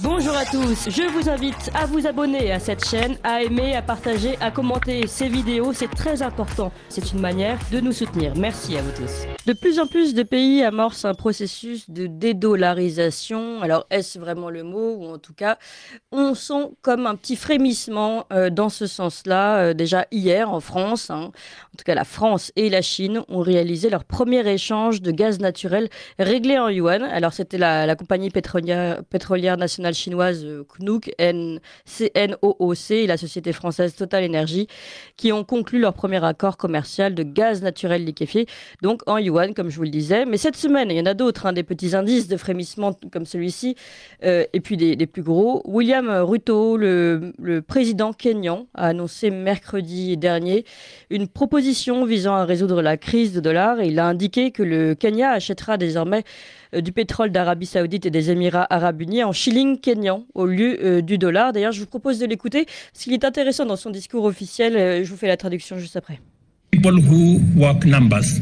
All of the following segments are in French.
Bonjour à tous, je vous invite à vous abonner à cette chaîne, à aimer, à partager, à commenter ces vidéos, c'est très important. C'est une manière de nous soutenir. Merci à vous tous. De plus en plus de pays amorcent un processus de dédollarisation. Alors est-ce vraiment le mot, ou en tout cas on sent comme un petit frémissement dans ce sens-là. Déjà hier en France, en tout cas la France et la Chine ont réalisé leur premier échange de gaz naturel réglé en yuan. Alors c'était la compagnie pétrolière nationale chinoise CNOOC, CNOOC et la société française Total Energy qui ont conclu leur premier accord commercial de gaz naturel liquéfié, donc en yuan comme je vous le disais. Mais cette semaine, il y en a d'autres, des petits indices de frémissement comme celui-ci, et puis des plus gros. William Ruto, le président kényan, a annoncé mercredi dernier une proposition visant à résoudre la crise de dollar et il a indiqué que le Kenya achètera désormais du pétrole d'Arabie Saoudite et des Émirats Arabes Unis en shilling kényan au lieu du dollar. D'ailleurs, je vous propose de l'écouter parce qu'il est intéressant dans son discours officiel. Je vous fais la traduction juste après. People who work numbers,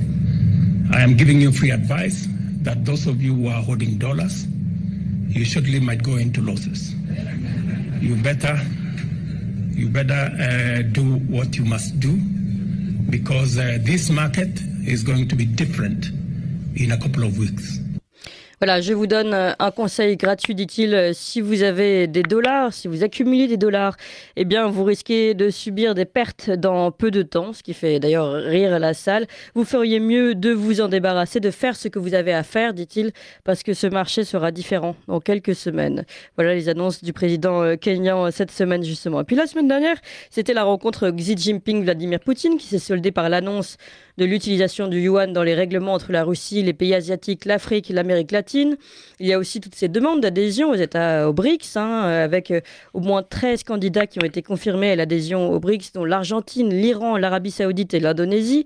I am giving you free advice that those of you who are holding dollars, you surely might go into losses. You better do what you must do because this market is going to be different in a couple of weeks. Voilà, je vous donne un conseil gratuit, dit-il. Si vous avez des dollars, si vous accumulez des dollars, eh bien, vous risquez de subir des pertes dans peu de temps, ce qui fait d'ailleurs rire la salle. Vous feriez mieux de vous en débarrasser, de faire ce que vous avez à faire, dit-il, parce que ce marché sera différent dans quelques semaines. Voilà les annonces du président kényan cette semaine, justement. Et puis la semaine dernière, c'était la rencontre Xi Jinping-Vladimir Poutine qui s'est soldée par l'annonce de l'utilisation du yuan dans les règlements entre la Russie, les pays asiatiques, l'Afrique et l'Amérique latine. Il y a aussi toutes ces demandes d'adhésion aux BRICS, avec au moins 13 candidats qui ont été confirmés à l'adhésion aux BRICS, dont l'Argentine, l'Iran, l'Arabie Saoudite et l'Indonésie.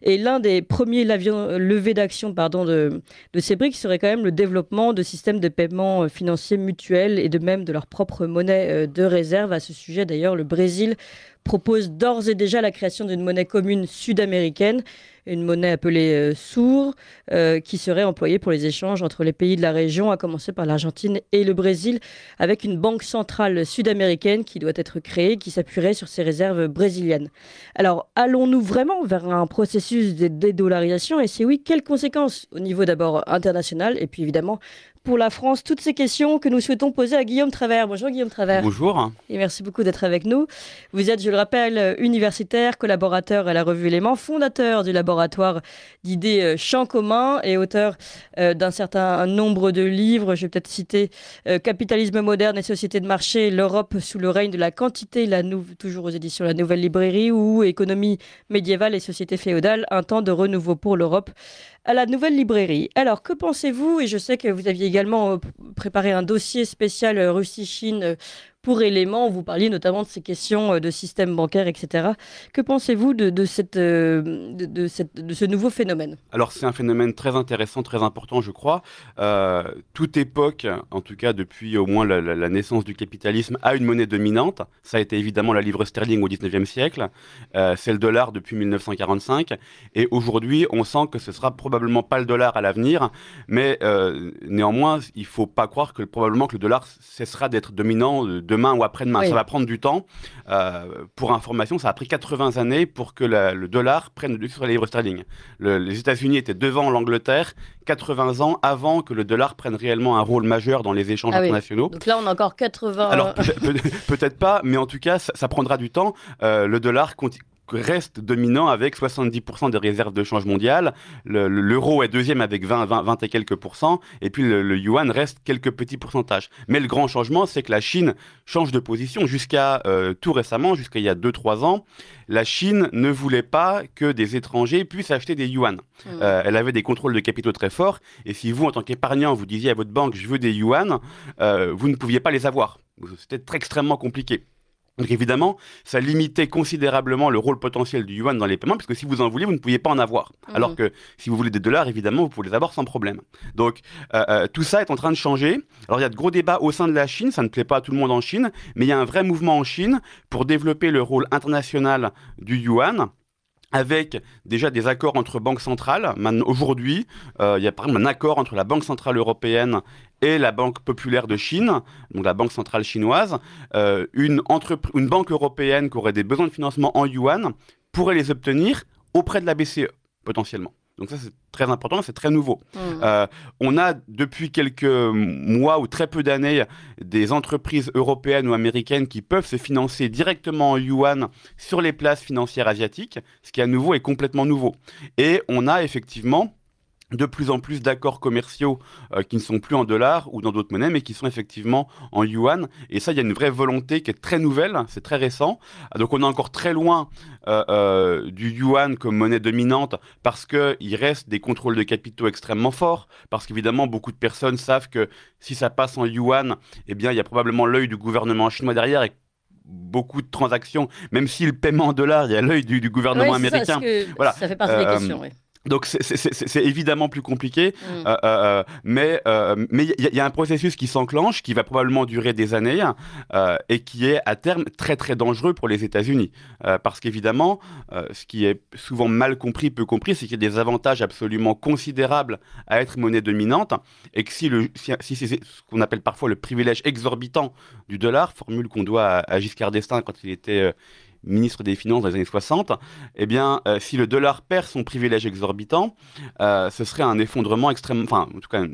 Et l'un des premiers levées d'action de ces BRICS serait quand même le développement de systèmes de paiement financiers mutuels et de même de leur propre monnaie de réserve. À ce sujet, d'ailleurs, le Brésil propose d'ores et déjà la création d'une monnaie commune sud-américaine, une monnaie appelée SUR, qui serait employée pour les échanges entre les pays de la région, à commencer par l'Argentine et le Brésil, avec une banque centrale sud-américaine qui doit être créée, qui s'appuierait sur ces réserves brésiliennes. Alors, allons-nous vraiment vers un processus de dédollarisation? Et si oui, quelles conséquences au niveau d'abord international et puis évidemment pour la France? Toutes ces questions que nous souhaitons poser à Guillaume Travers. Bonjour Guillaume Travers. Bonjour. Et merci beaucoup d'être avec nous. Vous êtes, je le rappelle, universitaire, collaborateur à la revue Éléments, fondateur du laboratoire d'idées Champs communs et auteur d'un certain nombre de livres. Je vais peut-être citer Capitalisme moderne et société de marché, l'Europe sous le règne de la quantité, toujours aux éditions La Nouvelle Librairie, ou Économie médiévale et société féodale, un temps de renouveau pour l'Europe, à La Nouvelle Librairie. Alors, que pensez-vous? Et je sais que vous aviez également préparé un dossier spécial Russie-Chine pour Éléments. Vous parliez notamment de ces questions de système bancaire, etc. Que pensez-vous de ce nouveau phénomène? Alors, c'est un phénomène très intéressant, très important, je crois. Toute époque, en tout cas depuis au moins la naissance du capitalisme, a une monnaie dominante. Ça a été évidemment la livre sterling au 19e siècle. C'est le dollar depuis 1945. Et aujourd'hui, on sent que ce sera probablement pas le dollar à l'avenir. Mais néanmoins, il ne faut pas croire que probablement que le dollar cessera d'être dominant demain ou après-demain. Oui. Ça va prendre du temps. Pour information, ça a pris 80 années pour que le dollar prenne le dessus sur la livre sterling. Les États-Unis étaient devant l'Angleterre 80 ans avant que le dollar prenne réellement un rôle majeur dans les échanges internationaux. Donc là, on a encore 80 ans. Alors, peut-être pas, mais en tout cas, ça prendra du temps. Le dollar reste dominant avec 70% des réserves de change mondiales. L'euro est deuxième avec 20 et quelques pourcents. Et puis le yuan reste quelques petits pourcentages. Mais le grand changement, c'est que la Chine change de position. Jusqu'à tout récemment, jusqu'à il y a 2-3 ans, la Chine ne voulait pas que des étrangers puissent acheter des yuans. Elle avait des contrôles de capitaux très forts. Et si vous, en tant qu'épargnant, vous disiez à votre banque « je veux des yuans », vous ne pouviez pas les avoir. C'était extrêmement compliqué. Donc évidemment, ça limitait considérablement le rôle potentiel du yuan dans les paiements, parce que si vous en vouliez, vous ne pouviez pas en avoir. Alors que si vous voulez des dollars, évidemment, vous pouvez les avoir sans problème. Donc tout ça est en train de changer. Alors il y a de gros débats au sein de la Chine, ça ne plaît pas à tout le monde en Chine, mais il y a un vrai mouvement en Chine pour développer le rôle international du yuan, avec déjà des accords entre banques centrales. Aujourd'hui, il y a par exemple un accord entre la Banque centrale européenne et la Banque populaire de Chine, donc la Banque centrale chinoise, une banque européenne qui aurait des besoins de financement en yuan pourrait les obtenir auprès de la BCE, potentiellement. Donc ça, c'est très important, c'est très nouveau. On a, depuis quelques mois ou très peu d'années, des entreprises européennes ou américaines qui peuvent se financer directement en yuan sur les places financières asiatiques, ce qui, à nouveau, est complètement nouveau. Et on a effectivement de plus en plus d'accords commerciaux qui ne sont plus en dollars ou dans d'autres monnaies, mais qui sont effectivement en yuan. Et ça, il y a une vraie volonté qui est très nouvelle, c'est très récent. Donc on est encore très loin du yuan comme monnaie dominante parce qu'il reste des contrôles de capitaux extrêmement forts, parce qu'évidemment, beaucoup de personnes savent que si ça passe en yuan, eh bien, il y a probablement l'œil du gouvernement chinois derrière et beaucoup de transactions, même si le paiement en dollars, il y a l'œil du gouvernement américain. Voilà. Ça fait partie des questions, oui. Donc c'est évidemment plus compliqué, mais il y a un processus qui s'enclenche, qui va probablement durer des années et qui est à terme très très dangereux pour les États-Unis, parce qu'évidemment, ce qui est souvent mal compris, peu compris, c'est qu'il y a des avantages absolument considérables à être monnaie dominante, et que si c'est ce qu'on appelle parfois le privilège exorbitant du dollar, formule qu'on doit à Giscard d'Estaing quand il était ministre des Finances dans les années 60, eh bien, si le dollar perd son privilège exorbitant, ce serait un effondrement extrêmement, enfin, en tout cas,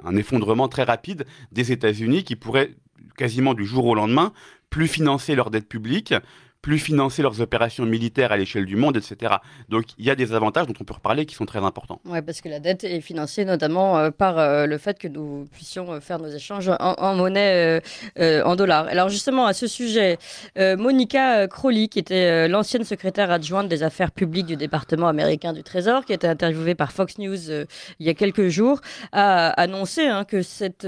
un effondrement très rapide des États-Unis qui pourraient, quasiment du jour au lendemain, plus financer leur dette publique, plus financer leurs opérations militaires à l'échelle du monde, etc. Donc il y a des avantages dont on peut reparler qui sont très importants. Oui, parce que la dette est financée notamment par le fait que nous puissions faire nos échanges en monnaie en dollars. Alors justement, à ce sujet, Monica Crowley, qui était l'ancienne secrétaire adjointe des affaires publiques du département américain du Trésor, qui a été interviewée par Fox News il y a quelques jours, a annoncé que cette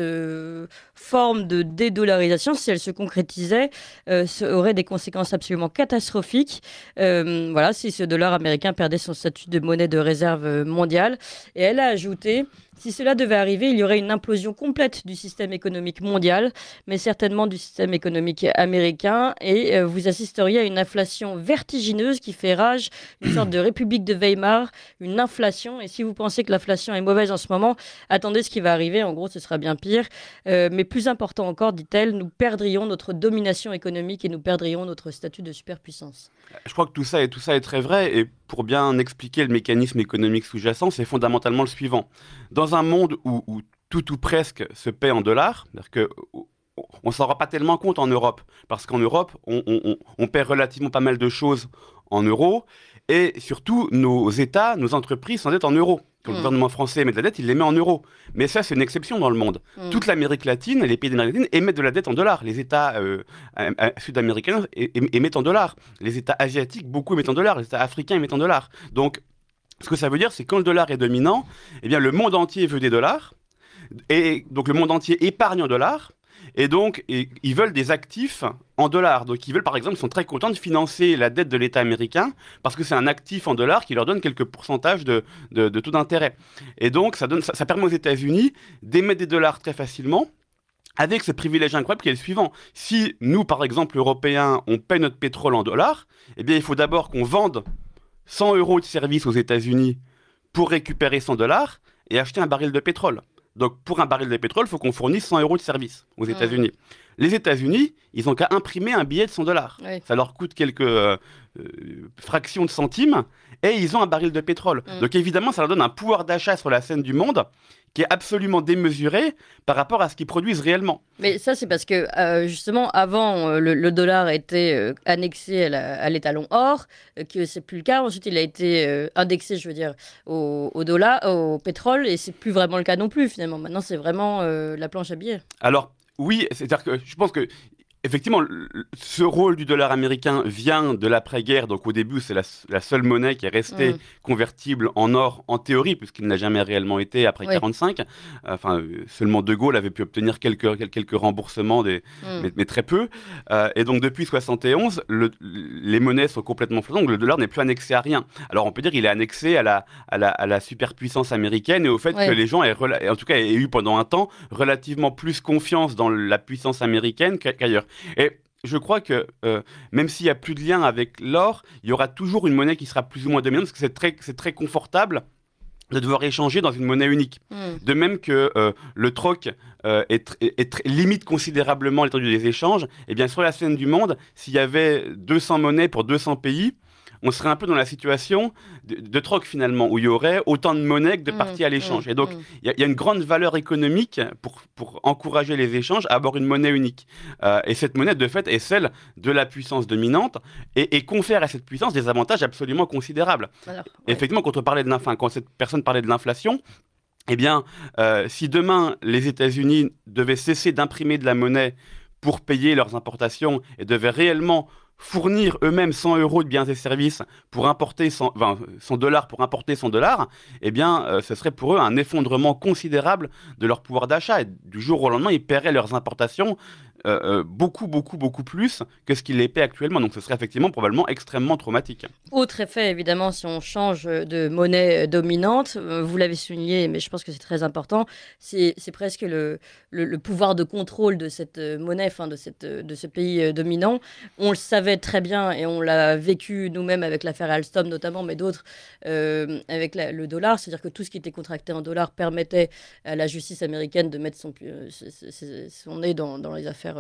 forme de dédollarisation, si elle se concrétisait, aurait des conséquences absolument catastrophique. Voilà, si ce dollar américain perdait son statut de monnaie de réserve mondiale. Et elle a ajouté: si cela devait arriver, il y aurait une implosion complète du système économique mondial, mais certainement du système économique américain, et vous assisteriez à une inflation vertigineuse qui fait rage, une sorte de république de Weimar, une inflation. Et si vous pensez que l'inflation est mauvaise en ce moment, attendez ce qui va arriver. En gros, ce sera bien pire. Mais plus important encore, dit-elle, nous perdrions notre domination économique et nous perdrions notre statut de superpuissance. Je crois que tout ça est très vrai, et pour bien expliquer le mécanisme économique sous-jacent, c'est fondamentalement le suivant. Dans un monde où tout ou presque se paie en dollars, c'est-à-dire que on s'en rend pas tellement compte en Europe, parce qu'en Europe, on paie relativement pas mal de choses en euros, et surtout, nos États, nos entreprises s'endettent en euros. Quand le gouvernement français émet de la dette, il les met en euros. Mais ça, c'est une exception dans le monde. Toute l'Amérique latine et les pays d'Amérique latine émettent de la dette en dollars. Les États sud-américains émettent en dollars. Les États asiatiques, beaucoup émettent en dollars. Les États africains émettent en dollars. Donc, ce que ça veut dire, c'est que quand le dollar est dominant, eh bien, le monde entier veut des dollars. Et donc, le monde entier épargne en dollars. Et donc, ils veulent des actifs en dollars. Donc, ils veulent, par exemple, ils sont très contents de financer la dette de l'État américain parce que c'est un actif en dollars qui leur donne quelques pourcentages de taux d'intérêt. Et donc, ça permet aux États-Unis d'émettre des dollars très facilement, avec ce privilège incroyable qui est le suivant. Si nous, par exemple, Européens, on paie notre pétrole en dollars, eh bien, il faut d'abord qu'on vende 100 € de service aux États-Unis pour récupérer 100 $ et acheter un baril de pétrole. Donc, pour un baril de pétrole, il faut qu'on fournisse 100 € de service aux États-Unis. Les États-Unis, ils n'ont qu'à imprimer un billet de 100 $. Oui. Ça leur coûte quelques fractions de centimes et ils ont un baril de pétrole. Donc, évidemment, ça leur donne un pouvoir d'achat sur la scène du monde qui est absolument démesuré par rapport à ce qu'ils produisent réellement. Mais ça, c'est parce que, justement, avant, le dollar était annexé à l'étalon or, que c'est plus le cas. Ensuite, il a été indexé, je veux dire, au dollar, au pétrole, et c'est plus vraiment le cas non plus, finalement. Maintenant, c'est vraiment la planche à billets. Alors, oui, c'est-à-dire que je pense que effectivement, ce rôle du dollar américain vient de l'après-guerre. Donc, au début, c'est la seule monnaie qui est restée convertible en or, en théorie, puisqu'il n'a jamais réellement été après 1945. Enfin, seulement De Gaulle avait pu obtenir quelques remboursements, mais très peu. Et donc, depuis 1971, les monnaies sont complètement flottantes. Donc, le dollar n'est plus annexé à rien. Alors, on peut dire qu'il est annexé à la superpuissance américaine et au fait que les gens en tout cas, aient eu pendant un temps relativement plus confiance dans la puissance américaine qu'ailleurs. Et je crois que même s'il n'y a plus de lien avec l'or, il y aura toujours une monnaie qui sera plus ou moins dominante parce que c'est très confortable de devoir échanger dans une monnaie unique. De même que le troc limite considérablement l'étendue des échanges, et bien sur la scène du monde, s'il y avait 200 monnaies pour 200 pays, on serait un peu dans la situation de troc finalement, où il y aurait autant de monnaies que de parties à l'échange. Et donc, il y a une grande valeur économique pour encourager les échanges à avoir une monnaie unique. Et cette monnaie, de fait, est celle de la puissance dominante et confère à cette puissance des avantages absolument considérables. Alors, effectivement, quand cette personne parlait de l'inflation, eh bien, si demain, les États-Unis devaient cesser d'imprimer de la monnaie pour payer leurs importations et devaient réellement fournir eux-mêmes 100 € de biens et services pour importer 100 $ pour importer 100 $, eh bien, ce serait pour eux un effondrement considérable de leur pouvoir d'achat. Et du jour au lendemain, ils paieraient leurs importations beaucoup plus que ce qu'ils les paient actuellement. Donc, ce serait effectivement probablement extrêmement traumatique. Autre effet, évidemment, si on change de monnaie dominante, vous l'avez souligné, mais je pense que c'est très important, c'est presque le pouvoir de contrôle de cette monnaie, de ce pays dominant. On le savait très bien et on l'a vécu nous-mêmes avec l'affaire Alstom notamment, mais d'autres avec le dollar. C'est-à-dire que tout ce qui était contracté en dollars permettait à la justice américaine de mettre son nez dans les affaires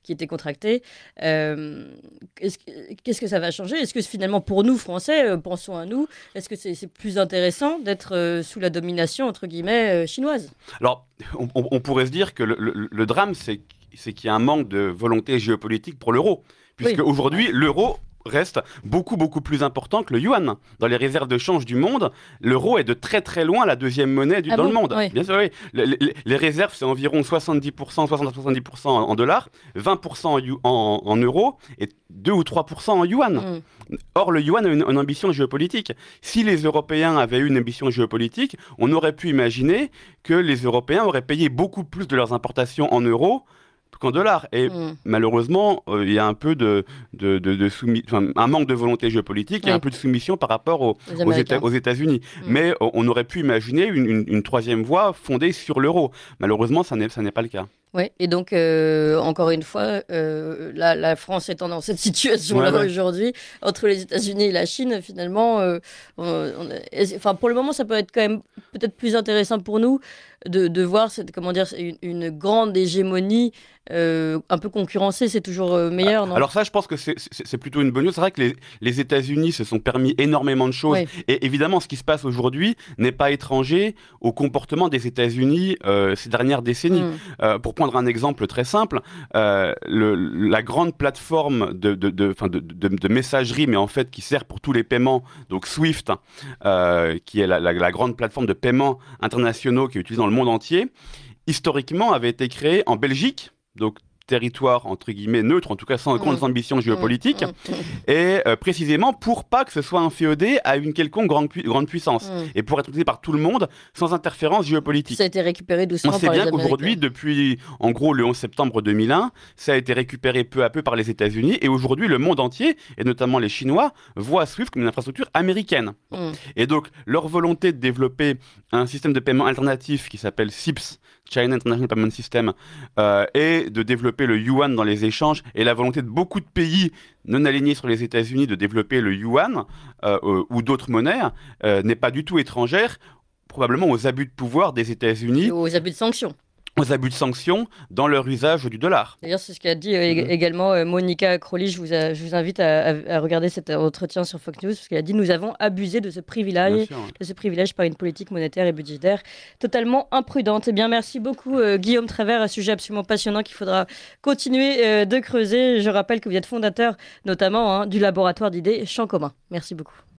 qui étaient contractées. Qu'est-ce que ça va changer? Est-ce que finalement, pour nous, Français, pensons à nous, est-ce que c'est plus intéressant d'être sous la domination, entre guillemets, chinoise? Alors, on pourrait se dire que le drame, c'est qu'il y a un manque de volonté géopolitique pour l'euro. Puisque aujourd'hui, l'euro reste beaucoup plus important que le yuan. Dans les réserves de change du monde, l'euro est de très loin la deuxième monnaie dans le monde. Oui. Bien sûr, oui. Les réserves, c'est environ 70%, 60-70% en dollars, 20% en euros et 2 ou 3% en yuan. Or, le yuan a une ambition géopolitique. Si les Européens avaient eu une ambition géopolitique, on aurait pu imaginer que les Européens auraient payé beaucoup plus de leurs importations en euros qu'en dollars. Et malheureusement, il y a un peu un manque de volonté géopolitique et un peu de soumission par rapport aux États-Unis. Mais on aurait pu imaginer une troisième voie fondée sur l'euro. Malheureusement, ça n'est pas le cas. Oui, et donc, encore une fois, la France étant dans cette situation-là aujourd'hui, entre les États-Unis et la Chine, finalement, pour le moment, ça peut être quand même peut-être plus intéressant pour nous de voir une grande hégémonie un peu concurrencée, c'est toujours meilleur, non? Alors ça, je pense que c'est plutôt une bonne chose. C'est vrai que les États-Unis se sont permis énormément de choses. Et évidemment, ce qui se passe aujourd'hui n'est pas étranger au comportement des États-Unis ces dernières décennies. Pour prendre un exemple très simple, la grande plateforme de messagerie, mais en fait qui sert pour tous les paiements, donc SWIFT, qui est la grande plateforme de paiements internationaux qui est utilisée dans le monde entier, historiquement avait été créée en Belgique, donc territoire entre guillemets neutre, en tout cas sans grandes ambitions géopolitiques, et précisément pour pas que ce soit inféodé à une quelconque grande puissance, et pour être utilisé par tout le monde sans interférence géopolitique. Ça a été récupéré doucement par les Américains. On sait bien qu'aujourd'hui, depuis en gros le 11 septembre 2001, ça a été récupéré peu à peu par les États-Unis, et aujourd'hui le monde entier, et notamment les Chinois, voient SWIFT comme une infrastructure américaine. Et donc leur volonté de développer un système de paiement alternatif qui s'appelle CIPS, China International Payment System, et de développer le yuan dans les échanges, et la volonté de beaucoup de pays non alignés sur les États-Unis de développer le yuan ou d'autres monnaies n'est pas du tout étrangère, probablement aux abus de pouvoir des États-Unis. Et aux abus de sanctions. Aux abus de sanctions dans leur usage du dollar. D'ailleurs, c'est ce qu'a dit également Monica Crowley. Je vous invite à regarder cet entretien sur Fox News, parce qu'elle a dit: nous avons abusé de ce privilège, par une politique monétaire et budgétaire totalement imprudente. Eh bien, merci beaucoup Guillaume Travers, un sujet absolument passionnant qu'il faudra continuer de creuser. Je rappelle que vous êtes fondateur notamment du laboratoire d'idées Champ commun. Merci beaucoup.